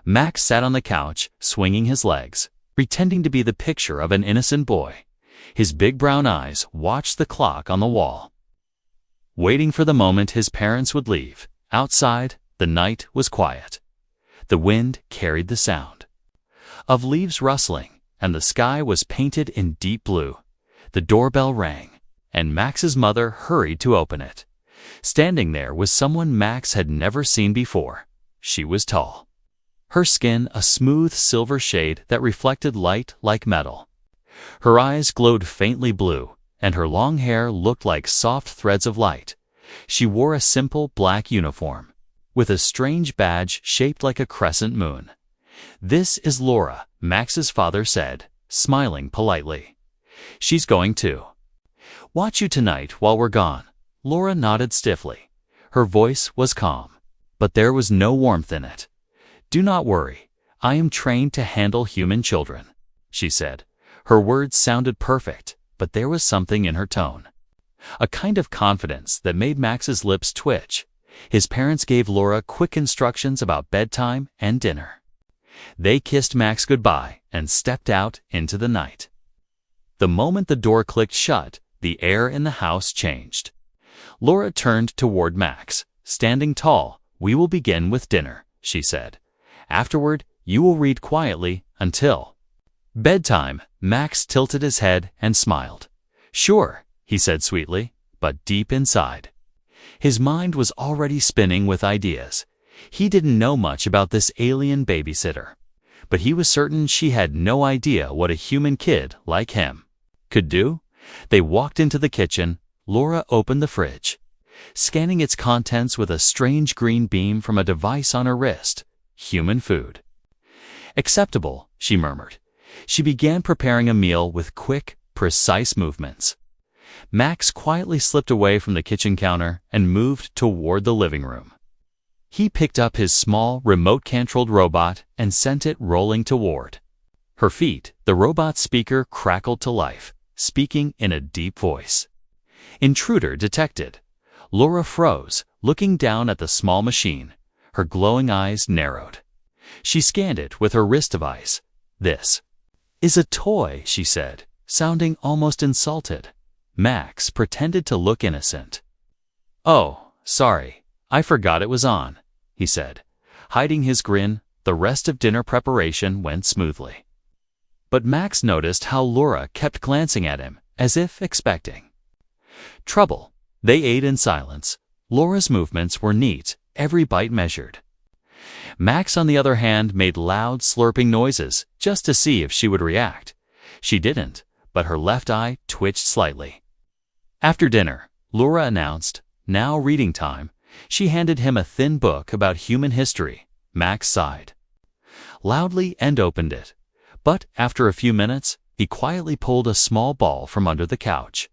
Max sat on the couch, swinging his legs, pretending to be the picture of an innocent boy. His big brown eyes watched the clock on the wall, waiting for the moment his parents would leave. Outside, the night was quiet. The wind carried the sound of leaves rustling, and the sky was painted in deep blue. The doorbell rang, and Max's mother hurried to open it. Standing there was someone Max had never seen before. She was tall, her skin a smooth silver shade that reflected light like metal. Her eyes glowed faintly blue, and her long hair looked like soft threads of light. She wore a simple black uniform, with a strange badge shaped like a crescent moon. "This is Laura," Max's father said, smiling politely. "She's going to watch you tonight while we're gone." Laura nodded stiffly. Her voice was calm, but there was no warmth in it. "Do not worry, I am trained to handle human children," she said. Her words sounded perfect, but there was something in her tone, a kind of confidence that made Max's lips twitch. His parents gave Laura quick instructions about bedtime and dinner. They kissed Max goodbye and stepped out into the night. The moment the door clicked shut, the air in the house changed. Laura turned toward Max. Standing tall, "We will begin with dinner," she said. "Afterward, you will read quietly until bedtime." Max tilted his head and smiled. "Sure," he said sweetly, but deep inside, his mind was already spinning with ideas. He didn't know much about this alien babysitter, but he was certain she had no idea what a human kid like him could do. They walked into the kitchen. Laura opened the fridge, scanning its contents with a strange green beam from a device on her wrist. Human food. "Acceptable," she murmured. She began preparing a meal with quick, precise movements. Max quietly slipped away from the kitchen counter and moved toward the living room. He picked up his small, remote-controlled robot and sent it rolling toward her feet. The robot's speaker crackled to life, speaking in a deep voice. "Intruder detected." Laura froze, looking down at the small machine. Her glowing eyes narrowed. She scanned it with her wrist device. "This is a toy," she said, sounding almost insulted. Max pretended to look innocent. "Oh, sorry, I forgot it was on," he said, hiding his grin. The rest of dinner preparation went smoothly. But Max noticed how Laura kept glancing at him, as if expecting trouble. They ate in silence. Laura's movements were neat, every bite measured. Max, on the other hand, made loud, slurping noises just to see if she would react. She didn't, but her left eye twitched slightly. After dinner, Laura announced, "Now reading time." She handed him a thin book about human history. Max sighed loudly and opened it. But after a few minutes, he quietly pulled a small ball from under the couch.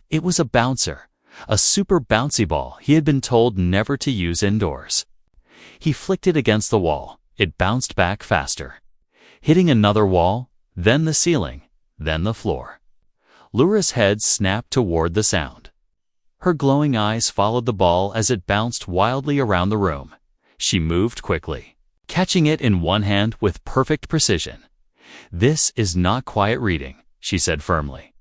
It was a bouncer, a super bouncy ball he had been told never to use indoors. He flicked it against the wall. It bounced back faster, hitting another wall, then the ceiling, then the floor. Laura's head snapped toward the sound. Her glowing eyes followed the ball as it bounced wildly around the room. She moved quickly, catching it in one hand with perfect precision. "This is not quiet reading," she said firmly.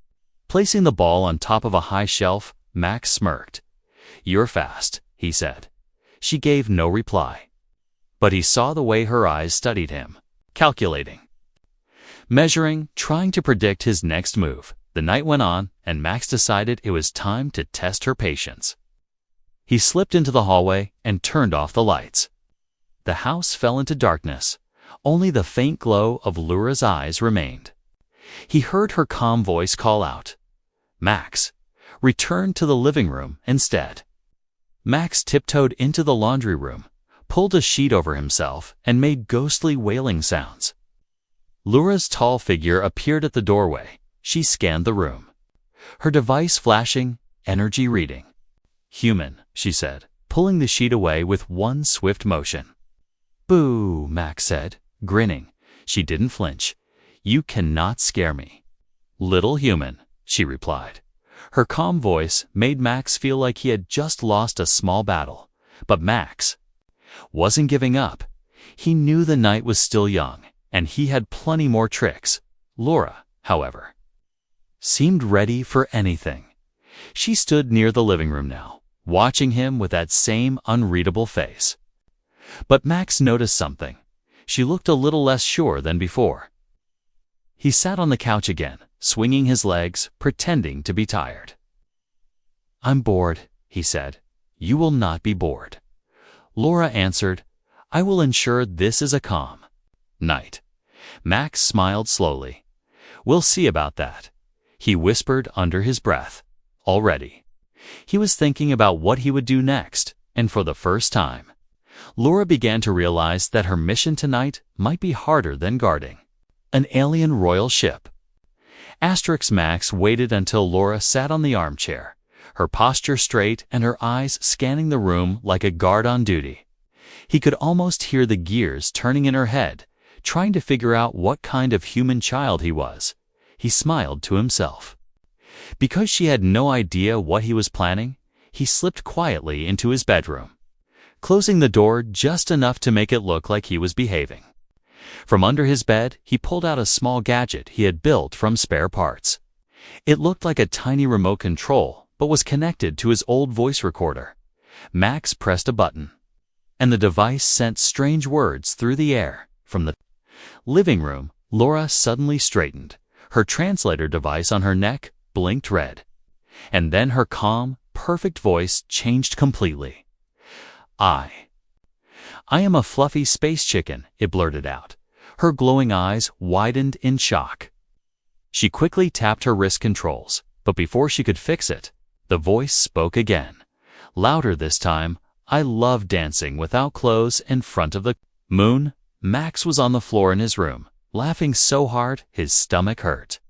Placing the ball on top of a high shelf, Max smirked. "You're fast," he said. She gave no reply, but he saw the way her eyes studied him, calculating, measuring, trying to predict his next move. The night went on, and Max decided it was time to test her patience. He slipped into the hallway and turned off the lights. The house fell into darkness. Only the faint glow of Laura's eyes remained. He heard her calm voice call out, "Max, return to the living room instead." Max tiptoed into the laundry room, pulled a sheet over himself, and made ghostly wailing sounds. Laura's tall figure appeared at the doorway. She scanned the room, her device flashing, energy reading. "Human," she said, pulling the sheet away with one swift motion. "Boo," Max said, grinning. She didn't flinch. "You cannot scare me." "Little human," she replied. Her calm voice made Max feel like he had just lost a small battle. But Max wasn't giving up. He knew the night was still young, and he had plenty more tricks. Laura, however, seemed ready for anything. She stood near the living room now, watching him with that same unreadable face. But Max noticed something. She looked a little less sure than before. He sat on the couch again, swinging his legs, pretending to be tired. "I'm bored," he said. "You will not be bored." Laura answered, "I will ensure this is a calm night." Max smiled slowly. "We'll see about that," he whispered under his breath. Already, he was thinking about what he would do next, and for the first time, Laura began to realize that her mission tonight might be harder than guarding an alien royal ship. Max waited until Laura sat on the armchair, her posture straight and her eyes scanning the room like a guard on duty. He could almost hear the gears turning in her head, trying to figure out what kind of human child he was. He smiled to himself. Because she had no idea what he was planning, he slipped quietly into his bedroom, closing the door just enough to make it look like he was behaving. From under his bed, he pulled out a small gadget he had built from spare parts. It looked like a tiny remote control, but was connected to his old voice recorder. Max pressed a button, and the device sent strange words through the air. From the living room, Laura suddenly straightened. Her translator device on her neck blinked red, and then her calm, perfect voice changed completely. I am a fluffy space chicken," it blurted out. Her glowing eyes widened in shock. She quickly tapped her wrist controls, but before she could fix it, the voice spoke again. Louder this time, "I love dancing without clothes in front of the moon." Max was on the floor in his room, laughing so hard his stomach hurt.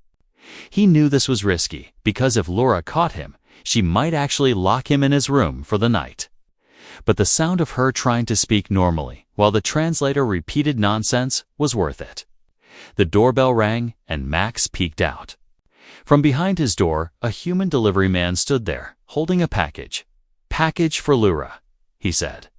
He knew this was risky, because if Laura caught him, she might actually lock him in his room for the night. But the sound of her trying to speak normally, while the translator repeated nonsense, was worth it. The doorbell rang, and Max peeked out. From behind his door, a human delivery man stood there, holding a package. "Package for Laura," he said.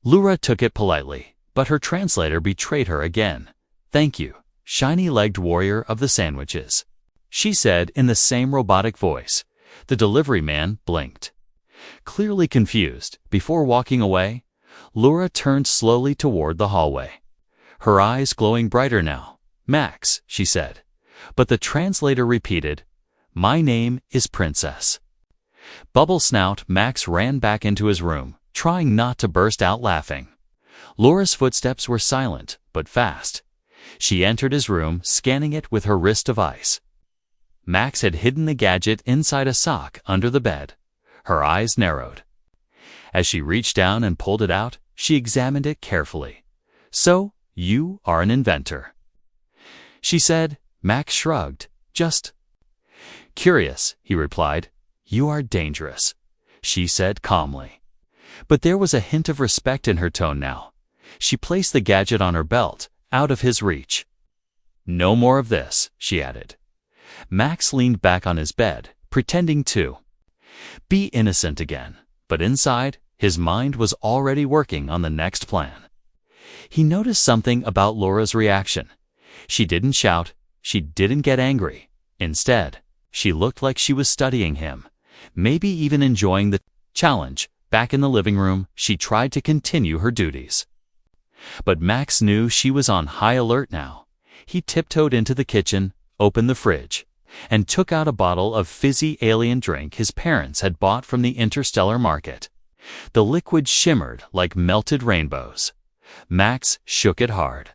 Laura took it politely, but her translator betrayed her again. "Thank you, shiny-legged warrior of the sandwiches," she said in the same robotic voice. The delivery man blinked, clearly confused. Before walking away, Laura turned slowly toward the hallway, her eyes glowing brighter now. "Max," she said, but the translator repeated, "My name is Princess." Bubble snout Max ran back into his room, trying not to burst out laughing. Laura's footsteps were silent, but fast. She entered his room, scanning it with her wrist device. Max had hidden the gadget inside a sock under the bed. Her eyes narrowed. As she reached down and pulled it out, she examined it carefully. "So, you are an inventor," she said. Max shrugged. "Just curious," he replied. "You are dangerous," she said calmly. But there was a hint of respect in her tone now. She placed the gadget on her belt, out of his reach. "No more of this," she added. Max leaned back on his bed, pretending to be innocent again, but inside, his mind was already working on the next plan. He noticed something about Laura's reaction. She didn't shout, she didn't get angry. Instead, she looked like she was studying him, maybe even enjoying the challenge. Back in the living room, she tried to continue her duties. But Max knew she was on high alert now. He tiptoed into the kitchen, opened the fridge, and took out a bottle of fizzy alien drink his parents had bought from the interstellar market. The liquid shimmered like melted rainbows. Max shook it hard,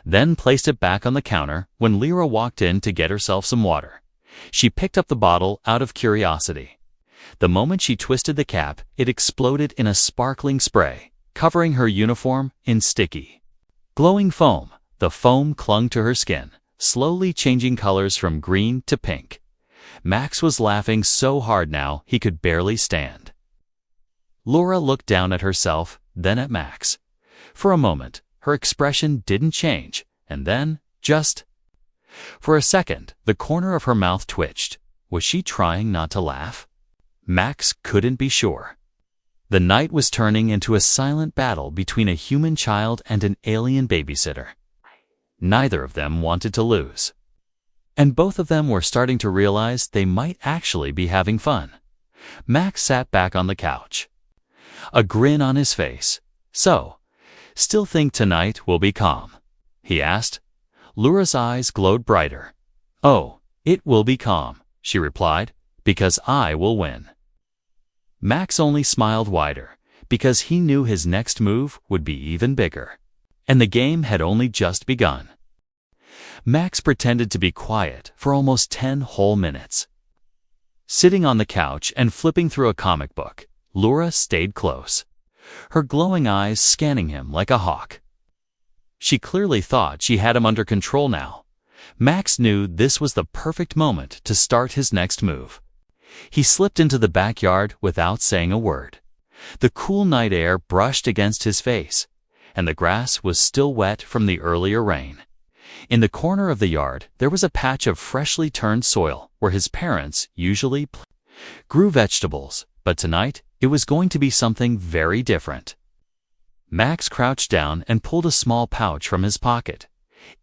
then placed it back on the counter when Lyra walked in to get herself some water. She picked up the bottle out of curiosity. The moment she twisted the cap, it exploded in a sparkling spray, covering her uniform in sticky, glowing foam. The foam clung to her skin, slowly changing colors from green to pink. Max was laughing so hard now he could barely stand. Laura looked down at herself, then at Max. For a moment, her expression didn't change, and then, just for a second, the corner of her mouth twitched. Was she trying not to laugh? Max couldn't be sure. The night was turning into a silent battle between a human child and an alien babysitter. Neither of them wanted to lose. And both of them were starting to realize they might actually be having fun. Max sat back on the couch, a grin on his face. "So, still think tonight will be calm?" he asked. Laura's eyes glowed brighter. "Oh, it will be calm," she replied, "because I will win." Max only smiled wider, because he knew his next move would be even bigger. And the game had only just begun. Max pretended to be quiet for almost 10 whole minutes. Sitting on the couch and flipping through a comic book, Laura stayed close, her glowing eyes scanning him like a hawk. She clearly thought she had him under control now. Max knew this was the perfect moment to start his next move. He slipped into the backyard without saying a word. The cool night air brushed against his face, and the grass was still wet from the earlier rain. In the corner of the yard, there was a patch of freshly turned soil where his parents usually grew vegetables, but tonight it was going to be something very different. Max crouched down and pulled a small pouch from his pocket.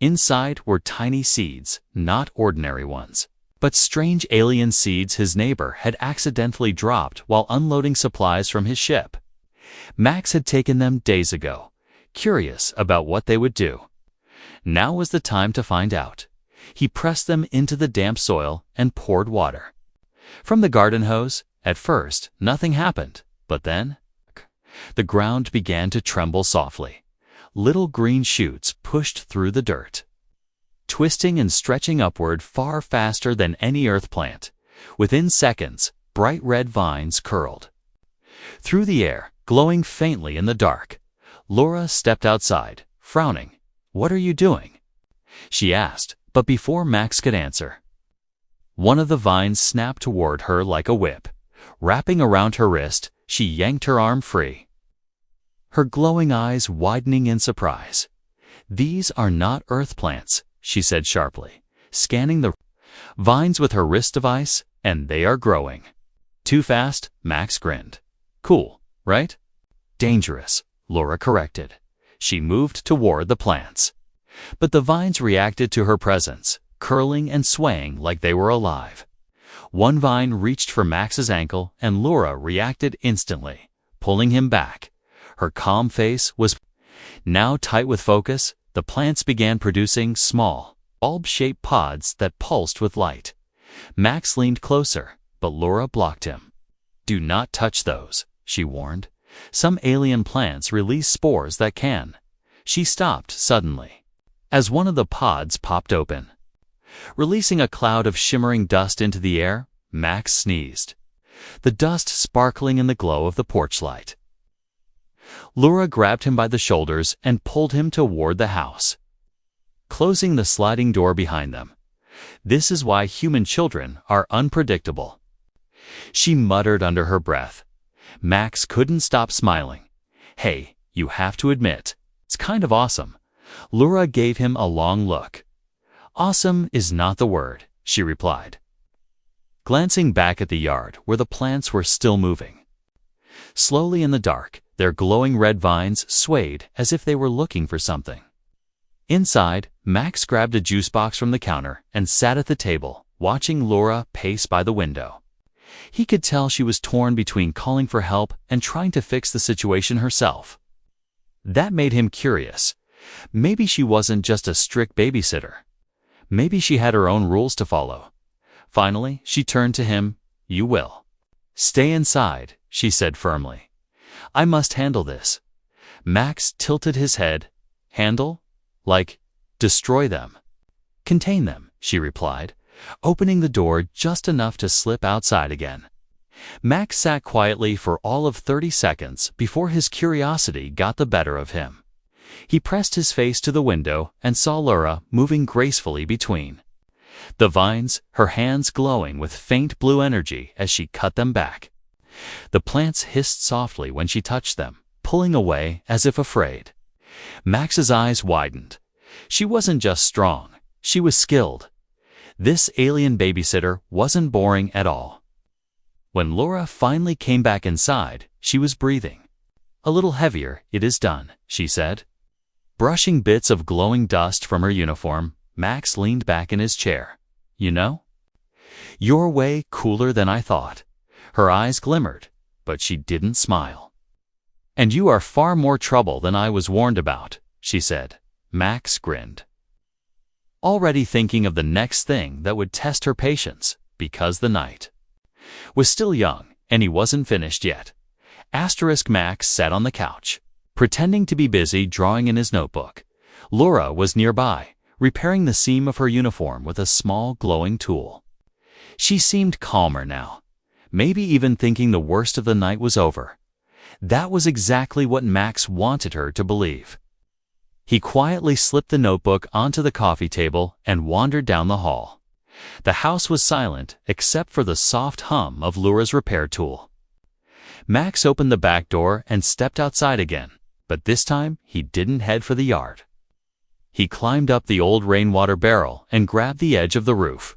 Inside were tiny seeds, not ordinary ones, but strange alien seeds his neighbor had accidentally dropped while unloading supplies from his ship. Max had taken them days ago, curious about what they would do. Now was the time to find out. He pressed them into the damp soil and poured water. From the garden hose, at first, nothing happened, but then the ground began to tremble softly. Little green shoots pushed through the dirt, twisting and stretching upward far faster than any earth plant. Within seconds, bright red vines curled through the air, glowing faintly in the dark. Laura stepped outside, frowning. "What are you doing?" she asked, but before Max could answer, one of the vines snapped toward her like a whip. Wrapping around her wrist, she yanked her arm free, her glowing eyes widening in surprise. "These are not earth plants," she said sharply, scanning the vines with her wrist device, "and they are growing." "Too fast?" Max grinned. "Cool, right?" "Dangerous," Laura corrected. She moved toward the plants, but the vines reacted to her presence, curling and swaying like they were alive. One vine reached for Max's ankle, and Laura reacted instantly, pulling him back. Her calm face was now tight with focus. The plants began producing small, bulb-shaped pods that pulsed with light. Max leaned closer, but Laura blocked him. "Do not touch those," she warned. "Some alien plants release spores that can." She stopped suddenly, as one of the pods popped open, releasing a cloud of shimmering dust into the air. Max sneezed, the dust sparkling in the glow of the porch light. Laura grabbed him by the shoulders and pulled him toward the house, closing the sliding door behind them. "This is why human children are unpredictable," she muttered under her breath. Max couldn't stop smiling. "Hey, you have to admit, it's kind of awesome." Laura gave him a long look. "Awesome is not the word," she replied, glancing back at the yard where the plants were still moving. Slowly in the dark, their glowing red vines swayed as if they were looking for something. Inside, Max grabbed a juice box from the counter and sat at the table, watching Laura pace by the window. He could tell she was torn between calling for help and trying to fix the situation herself. That made him curious. Maybe she wasn't just a strict babysitter. Maybe she had her own rules to follow. Finally, she turned to him. "You will stay inside," she said firmly. "I must handle this." Max tilted his head. "Handle? Like, destroy them?" "Contain them," she replied, opening the door just enough to slip outside again. Max sat quietly for all of 30 seconds before his curiosity got the better of him. He pressed his face to the window and saw Laura moving gracefully between the vines, her hands glowing with faint blue energy as she cut them back. The plants hissed softly when she touched them, pulling away as if afraid. Max's eyes widened. She wasn't just strong, she was skilled. This alien babysitter wasn't boring at all. When Laura finally came back inside, she was breathing. "A little heavier, it is done," she said. Brushing bits of glowing dust from her uniform, Max leaned back in his chair. "You know? You're way cooler than I thought." Her eyes glimmered, but she didn't smile. "And you are far more trouble than I was warned about," she said. Max grinned, already thinking of the next thing that would test her patience, because the night was still young, and he wasn't finished yet. Max sat on the couch, pretending to be busy drawing in his notebook. Laura was nearby, repairing the seam of her uniform with a small glowing tool. She seemed calmer now, maybe even thinking the worst of the night was over. That was exactly what Max wanted her to believe. He quietly slipped the notebook onto the coffee table and wandered down the hall. The house was silent except for the soft hum of Laura's repair tool. Max opened the back door and stepped outside again, but this time he didn't head for the yard. He climbed up the old rainwater barrel and grabbed the edge of the roof.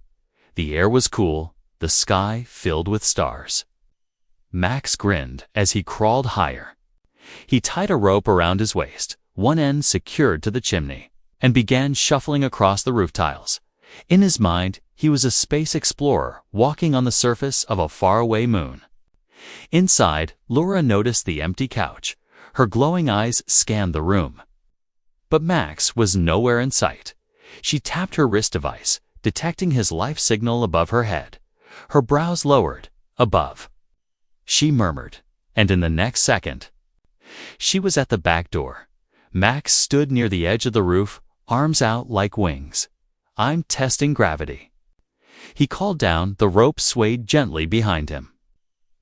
The air was cool, the sky filled with stars. Max grinned as he crawled higher. He tied a rope around his waist, one end secured to the chimney, and began shuffling across the roof tiles. In his mind, he was a space explorer walking on the surface of a faraway moon. Inside, Laura noticed the empty couch. Her glowing eyes scanned the room. But Max was nowhere in sight. She tapped her wrist device, detecting his life signal above her head. Her brows lowered. "Above," she murmured, and in the next second, she was at the back door. Max stood near the edge of the roof, arms out like wings. "I'm testing gravity." He called down, the rope swayed gently behind him.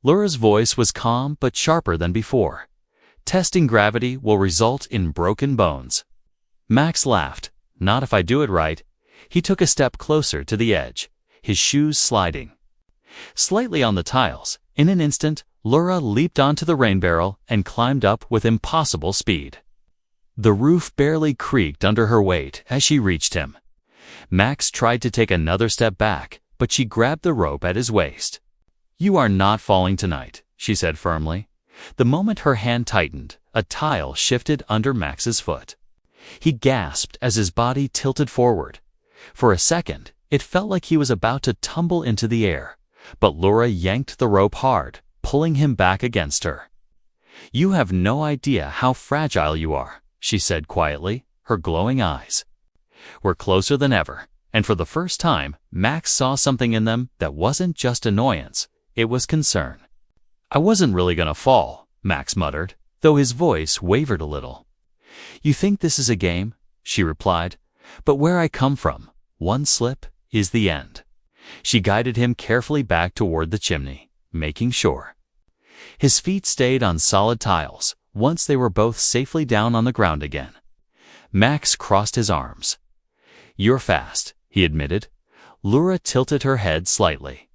Laura's voice was calm but sharper than before. "Testing gravity will result in broken bones." Max laughed. "Not if I do it right." He took a step closer to the edge, his shoes sliding slightly on the tiles. In an instant, Laura leaped onto the rain barrel and climbed up with impossible speed. The roof barely creaked under her weight as she reached him. Max tried to take another step back, but she grabbed the rope at his waist. "You are not falling tonight," she said firmly. The moment her hand tightened, a tile shifted under Max's foot. He gasped as his body tilted forward. For a second, it felt like he was about to tumble into the air, but Laura yanked the rope hard, pulling him back against her. "You have no idea how fragile you are," she said quietly, her glowing eyes were closer than ever, and for the first time, Max saw something in them that wasn't just annoyance, it was concern. "I wasn't really gonna fall," Max muttered, though his voice wavered a little. "You think this is a game?" she replied. "But where I come from, one slip is the end." She guided him carefully back toward the chimney, making sure his feet stayed on solid tiles. Once they were both safely down on the ground again, Max crossed his arms. "You're fast," he admitted. Laura tilted her head slightly.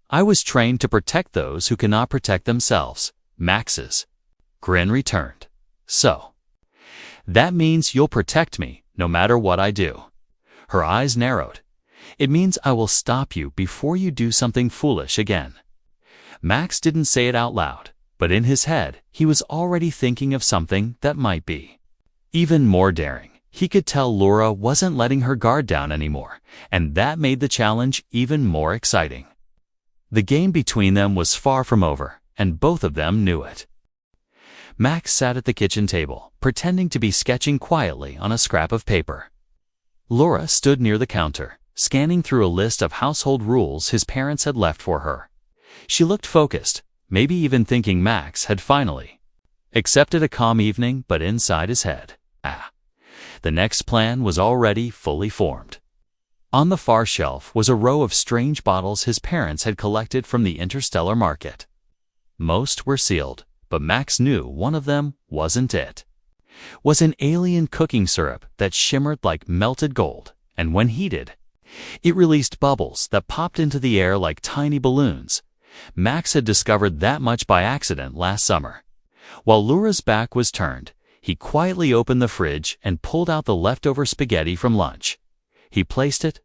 "I was trained to protect those who cannot protect themselves." Max's grin returned. "So that means you'll protect me no matter what I do." Her eyes narrowed. "It means I will stop you before you do something foolish again." Max didn't say it out loud, but in his head, he was already thinking of something that might be even more daring. He could tell Laura wasn't letting her guard down anymore, and that made the challenge even more exciting. The game between them was far from over, and both of them knew it. Max sat at the kitchen table, pretending to be sketching quietly on a scrap of paper. Laura stood near the counter, scanning through a list of household rules his parents had left for her. She looked focused, maybe even thinking Max had finally accepted a calm evening, but inside his head, the next plan was already fully formed. On the far shelf was a row of strange bottles his parents had collected from the interstellar market. Most were sealed, but Max knew one of them wasn't it. Was an alien cooking syrup that shimmered like melted gold, and when heated, it released bubbles that popped into the air like tiny balloons. Max had discovered that much by accident last summer. While Laura's back was turned, he quietly opened the fridge and pulled out the leftover spaghetti from lunch. He placed it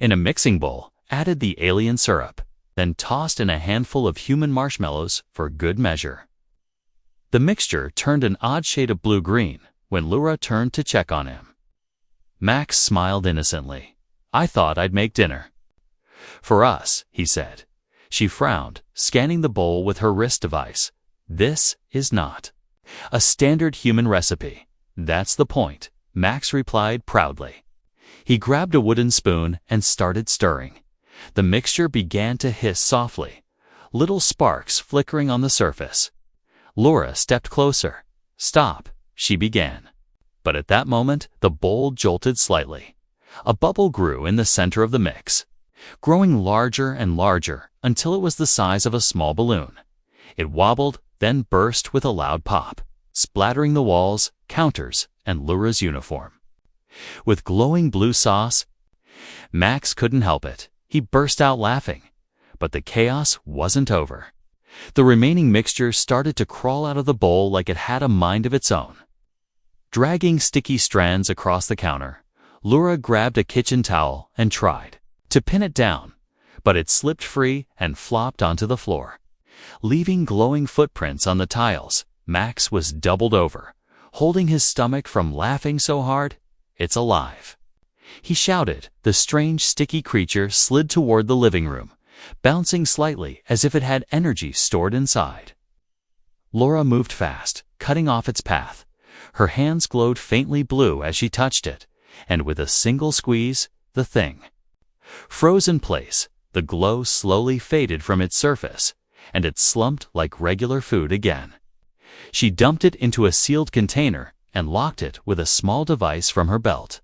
in a mixing bowl, added the alien syrup, then tossed in a handful of human marshmallows for good measure. The mixture turned an odd shade of blue-green when Laura turned to check on him. Max smiled innocently. "I thought I'd make dinner." "For us," he said. She frowned, scanning the bowl with her wrist device. "This is not a standard human recipe." "That's the point," Max replied proudly. He grabbed a wooden spoon and started stirring. The mixture began to hiss softly, little sparks flickering on the surface. Laura stepped closer. "Stop," she began. But at that moment, the bowl jolted slightly. A bubble grew in the center of the mix, growing larger and larger until it was the size of a small balloon. It wobbled, then burst with a loud pop, splattering the walls, counters, and Laura's uniform. With glowing blue sauce, Max couldn't help it. He burst out laughing. But the chaos wasn't over. The remaining mixture started to crawl out of the bowl like it had a mind of its own. Dragging sticky strands across the counter, Laura grabbed a kitchen towel and tried to pin it down, but it slipped free and flopped onto the floor, leaving glowing footprints on the tiles. Max was doubled over, holding his stomach from laughing so hard. "It's alive!" he shouted. The strange, sticky creature slid toward the living room, bouncing slightly as if it had energy stored inside. Laura moved fast, cutting off its path. Her hands glowed faintly blue as she touched it, and with a single squeeze, the thing froze in place. The glow slowly faded from its surface, and it slumped like regular food again. She dumped it into a sealed container and locked it with a small device from her belt.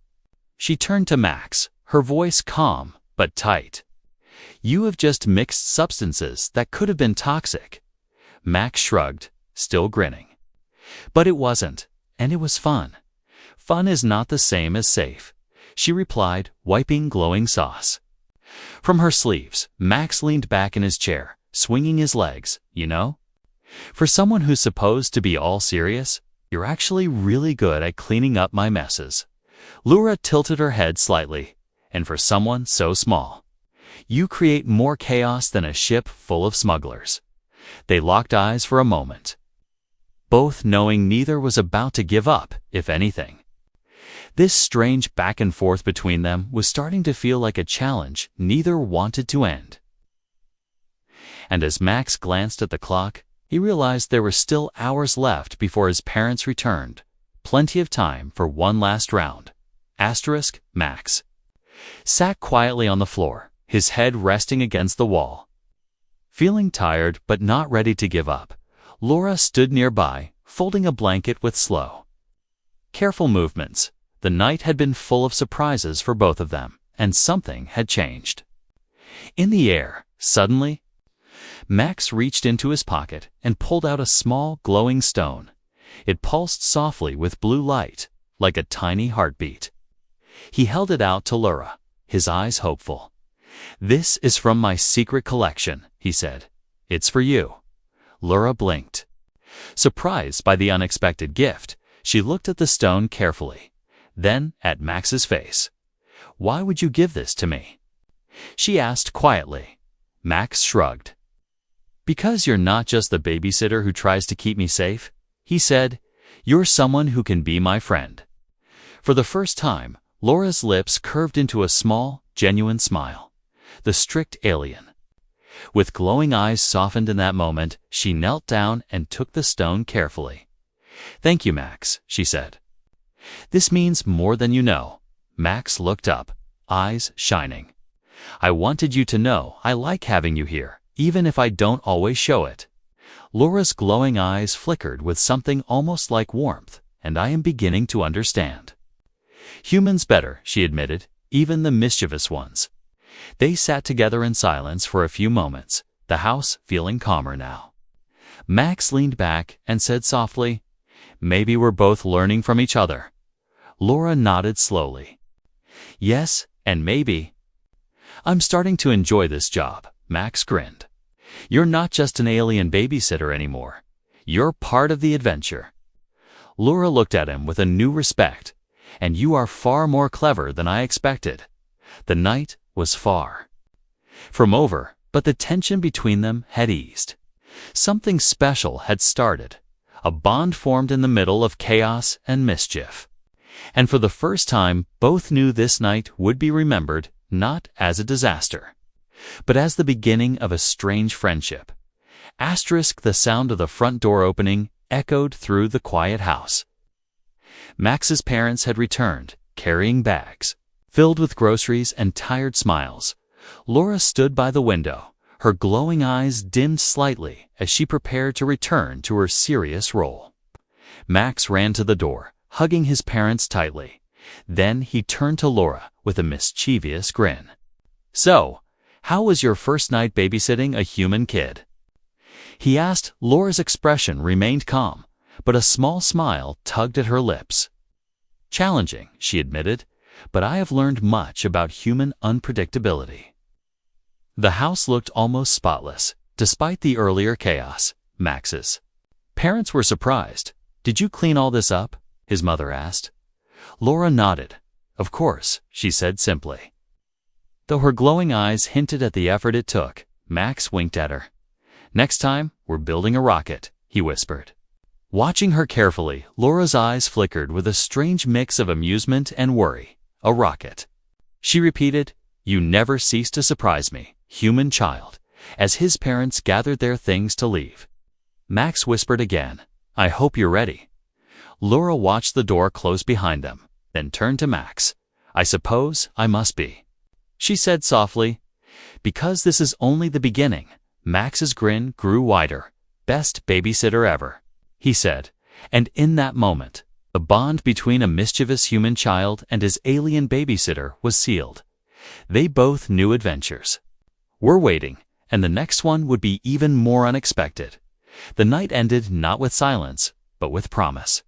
She turned to Max, her voice calm but tight. "You have just mixed substances that could have been toxic." Max shrugged, still grinning. "But it wasn't, and it was fun." "Fun is not the same as safe," she replied, wiping glowing sauce from her sleeves. Max leaned back in his chair, swinging his legs. "You know, for someone who's supposed to be all serious, you're actually really good at cleaning up my messes." Laura tilted her head slightly. "And for someone so small, you create more chaos than a ship full of smugglers." They locked eyes for a moment, both knowing neither was about to give up, if anything. This strange back and forth between them was starting to feel like a challenge neither wanted to end. And as Max glanced at the clock, he realized there were still hours left before his parents returned. Plenty of time for one last round. Max sat quietly on the floor, his head resting against the wall. Feeling tired but not ready to give up, Laura stood nearby, folding a blanket with slow, careful movements. The night had been full of surprises for both of them, and something had changed. In the air, suddenly, Max reached into his pocket and pulled out a small, glowing stone. It pulsed softly with blue light, like a tiny heartbeat. He held it out to Laura, his eyes hopeful. "This is from my secret collection," he said. "It's for you." Laura blinked. Surprised by the unexpected gift, she looked at the stone carefully, then at Max's face. "Why would you give this to me?" she asked quietly. Max shrugged. "Because you're not just the babysitter who tries to keep me safe," he said. "You're someone who can be my friend." For the first time, Laura's lips curved into a small, genuine smile. The strict alien. With glowing eyes softened in that moment, she knelt down and took the stone carefully. "Thank you, Max," she said. "This means more than you know." Max looked up, eyes shining. "I wanted you to know I like having you here, even if I don't always show it." Laura's glowing eyes flickered with something almost like warmth, and "I am beginning to understand." "Humans better," she admitted, "even the mischievous ones." They sat together in silence for a few moments, the house feeling calmer now. Max leaned back and said softly, "Maybe we're both learning from each other." Laura nodded slowly. "Yes, and maybe I'm starting to enjoy this job." Max grinned. "You're not just an alien babysitter anymore. You're part of the adventure." Laura looked at him with a new respect. "And you are far more clever than I expected." The night was far from over, But the tension between them had eased. Something special had started. A bond formed in the middle of chaos and mischief. And for the first time, both knew this night would be remembered not as a disaster, but as the beginning of a strange friendship. The sound of the front door opening echoed through the quiet house. Max's parents had returned, carrying bags filled with groceries and tired smiles. Laura stood by the window, her glowing eyes dimmed slightly as she prepared to return to her serious role. Max ran to the door, hugging his parents tightly. Then he turned to Laura with a mischievous grin. "So, how was your first night babysitting a human kid?" He asked. Laura's expression remained calm, but a small smile tugged at her lips. "Challenging," she admitted, "but I have learned much about human unpredictability." The house looked almost spotless, despite the earlier chaos. Max's parents were surprised. "Did you clean all this up?" his mother asked. Laura nodded. "Of course," she said simply. Though her glowing eyes hinted at the effort it took, Max winked at her. "Next time, we're building a rocket," he whispered. Watching her carefully, Laura's eyes flickered with a strange mix of amusement and worry. "A rocket." She repeated, "You never cease to surprise me, human child," as his parents gathered their things to leave. Max whispered again, "I hope you're ready." Laura watched the door close behind them, then turned to Max. "I suppose I must be," she said softly. "Because this is only the beginning." Max's grin grew wider. "Best babysitter ever," he said, and in that moment, the bond between a mischievous human child and his alien babysitter was sealed. They both knew adventures were waiting, and the next one would be even more unexpected. The night ended not with silence, but with promise.